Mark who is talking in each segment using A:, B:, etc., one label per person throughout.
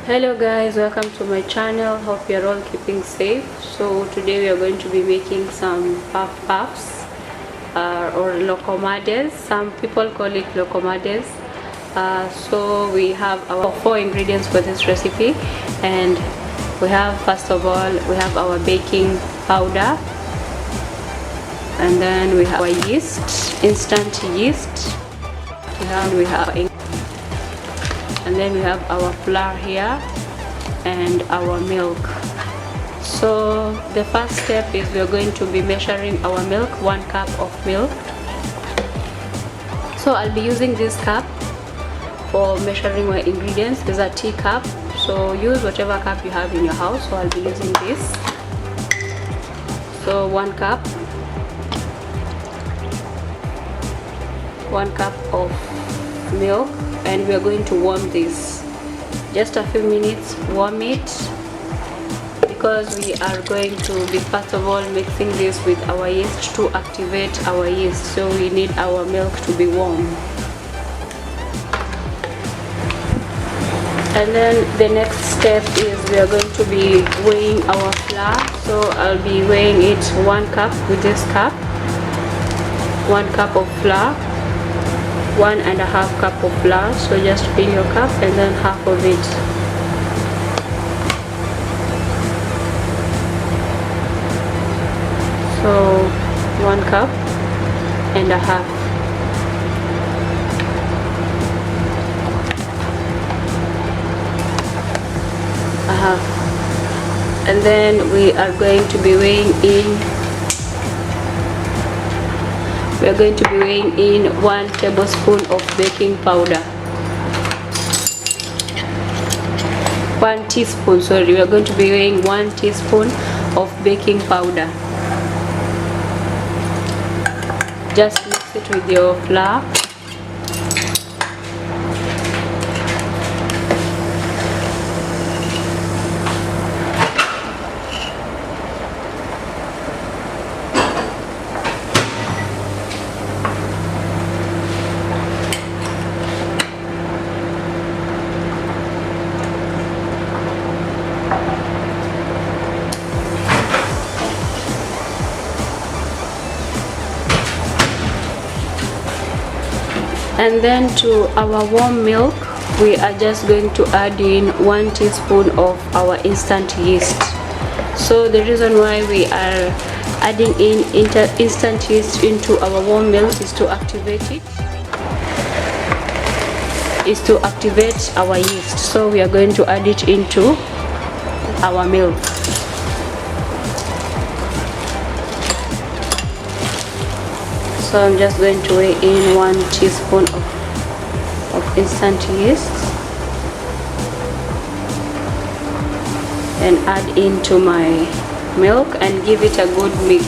A: Hello guys, welcome to my channel. Hope you're all keeping safe. So today we are going to be making some puffs or lokomades. Some people call it lokomades. So we have our 4 ingredients for this recipe, and we have, first of all, we have our baking powder, and then we have our yeast, instant yeast. We have and then we have our flour here and our milk. So the first step is we are going to be measuring our milk, 1 cup of milk. So I'll be using this cup for measuring my ingredients. There's a teacup, so use whatever cup you have in your house. So I'll be using this. So 1 cup of milk, and we are going to warm this just a few minutes. Warm it, because we are going to be first of all mixing this with our yeast to activate our yeast, so we need our milk to be warm. And then the next step is we are going to be weighing our flour. So I'll be weighing it 1 cup with this cup, 1 cup of flour, 1.5 cup of flour. So just fill your cup and then half of it. So 1 cup and a half. And then we are going to be weighing in 1 tablespoon of baking powder. 1 teaspoon, sorry, we are going to be weighing 1 teaspoon of baking powder. Just mix it with your flour. And then to our warm milk, we are just going to add in 1 teaspoon of our instant yeast. So the reason why we are adding in instant yeast into our warm milk is to activate our yeast. So we are going to add it into our milk. So I'm just going to weigh in 1 teaspoon of instant yeast and add into my milk and give it a good mix.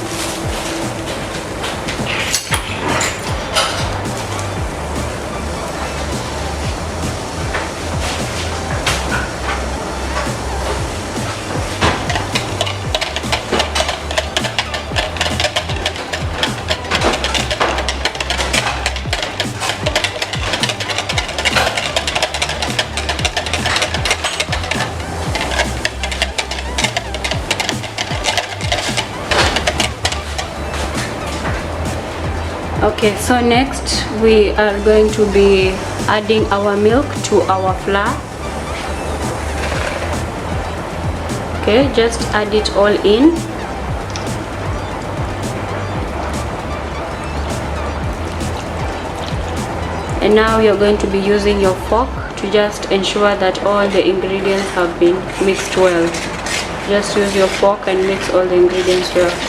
A: Okay, so next we are going to be adding our milk to our flour. Okay, just add it all in. And now you're going to be using your fork to just ensure that all the ingredients have been mixed well. Just use your fork and mix all the ingredients well.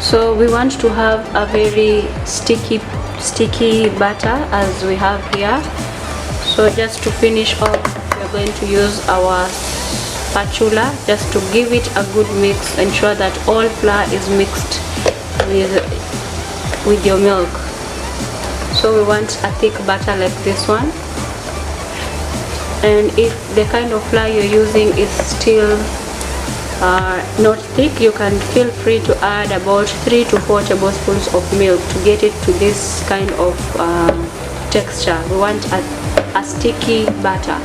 A: So we want to have a very sticky batter as we have here. So just to finish off, we're going to use our spatula just to give it a good mix. Ensure that all flour is mixed with your milk. So we want a thick batter like this one, and if the kind of flour you're using is still not thick, you can feel free to add about 3 to 4 tablespoons of milk to get it to this kind of texture. We want a sticky batter.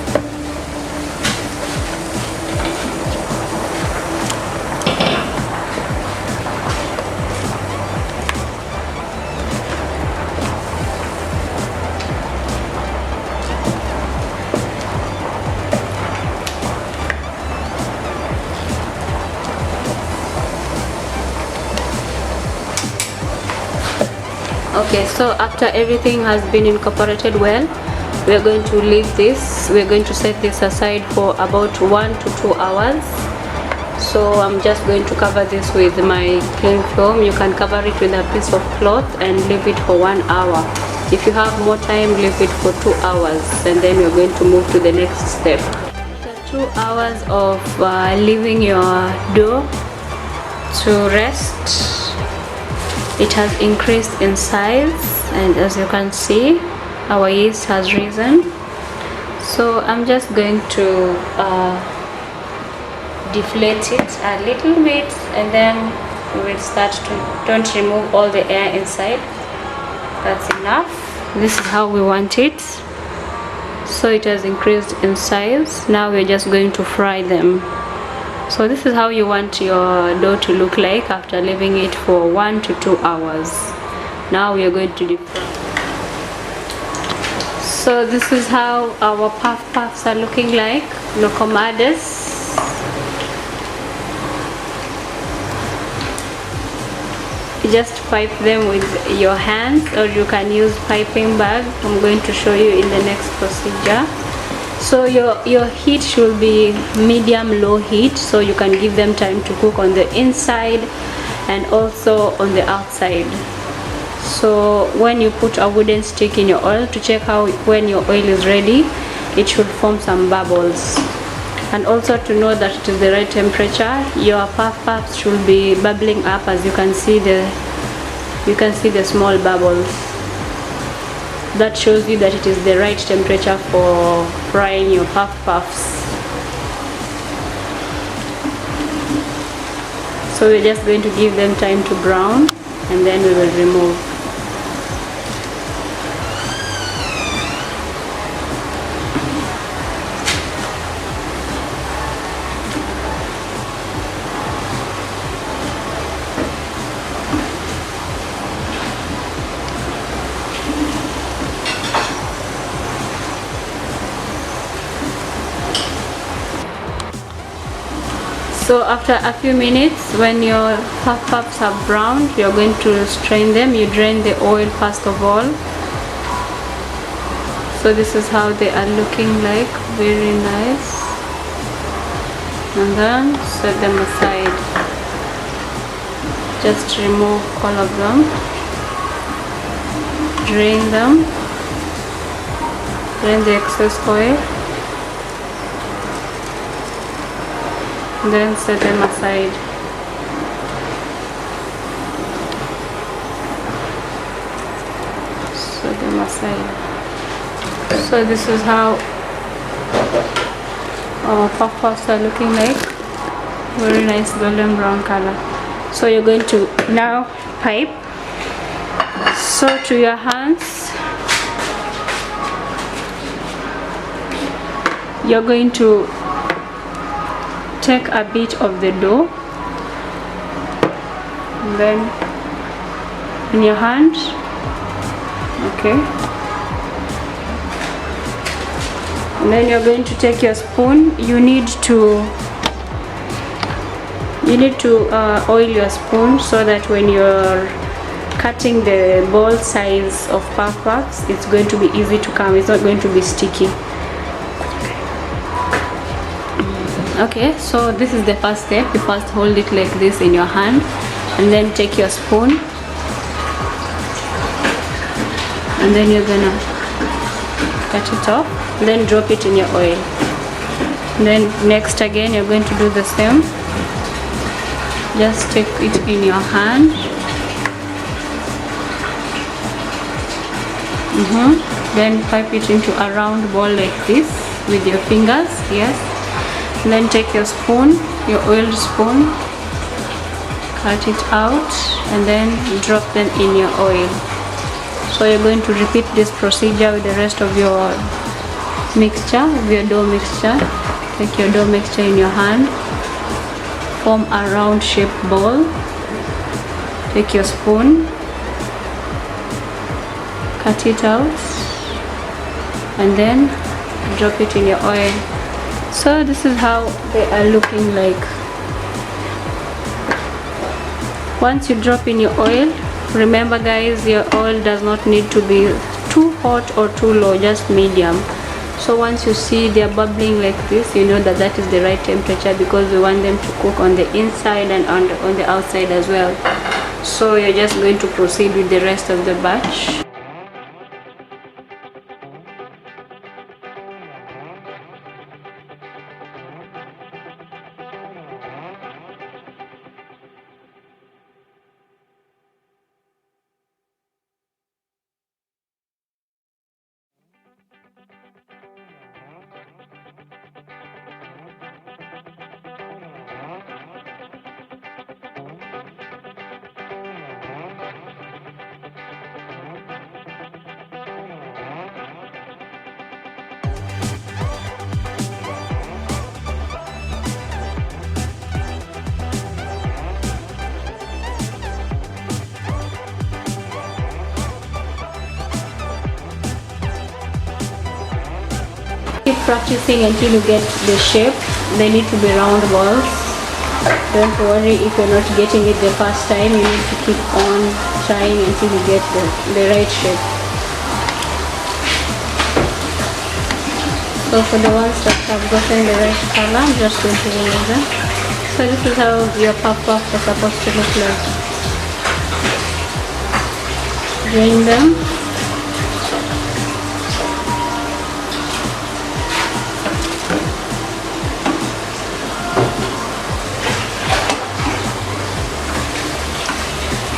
A: Okay, so after everything has been incorporated well, we are going to leave this. We're going to set this aside for about 1 to 2 hours. So I'm just going to cover this with my cling film. You can cover it with a piece of cloth and leave it for 1 hour. If you have more time, leave it for 2 hours, and then we're going to move to the next step. After 2 hours of leaving your dough to rest, it has increased in size, and as you can see, our yeast has risen. So I'm just going to deflate it a little bit, and then we will start to, don't remove all the air inside. That's enough. This is how we want it. So it has increased in size. Now we're just going to fry them. So this is how you want your dough to look like after leaving it for 1 to 2 hours. Now we are going to deep fry. So this is how our puffs are looking like, Lokomades. You just pipe them with your hands, or you can use piping bag. I'm going to show you in the next procedure. So your heat should be medium-low heat, so you can give them time to cook on the inside and also on the outside. So when you put a wooden stick in your oil to check how when your oil is ready, it should form some bubbles. And also to know that it is the right temperature, your puffs should be bubbling up. As you can see the small bubbles. That shows you that it is the right temperature for frying your puffs. So we're just going to give them time to brown, and then we will remove. So after a few minutes, when your puffs have browned, you're going to strain them. You drain the oil first of all. So this is how they are looking like, very nice. And then set them aside. Just remove all of them. Drain them. Drain the excess oil. Then set them aside. Set them aside. So this is how our puffs are looking like. Very nice golden brown color. So you're going to now pipe. So to your hands, you're going to take a bit of the dough, and then in your hand, okay, and then you're going to take your spoon. You need to oil your spoon so that when you're cutting the ball size of puffs, it's going to be easy to come. It's not going to be sticky. Okay, so this is the first step. You first hold it like this in your hand. and then take your spoon, and then you're gonna cut it off, then drop it in your oil. And then next again you're going to do the same. Just take it in your hand. Then pipe it into a round ball like this with your fingers. Yes. And then take your spoon, your oiled spoon, cut it out, and then drop them in your oil. So you're going to repeat this procedure with the rest of your mixture, of your dough mixture. Take your dough mixture in your hand, form a round shaped ball, take your spoon, cut it out, and then drop it in your oil. So this is how they are looking like. Once you drop in your oil, remember guys, your oil does not need to be too hot or too low, just medium. So once you see they are bubbling like this, you know that that is the right temperature, because we want them to cook on the inside and on the outside as well. So you're just going to proceed with the rest of the batch. Keep practicing until you get the shape. They need to be round balls. Don't worry if you're not getting it the first time. You need to keep on trying until you get the right shape. So for the ones that have gotten the right color, I'm just going to remove them. So this is how your puff are supposed to look like. Drain them.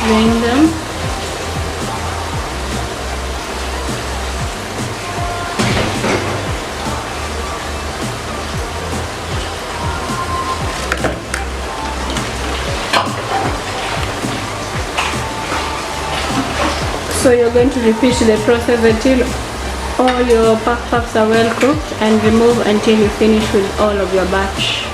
A: Drain them. So you're going to repeat the process until all your puffs are well cooked, and remove until you finish with all of your batch.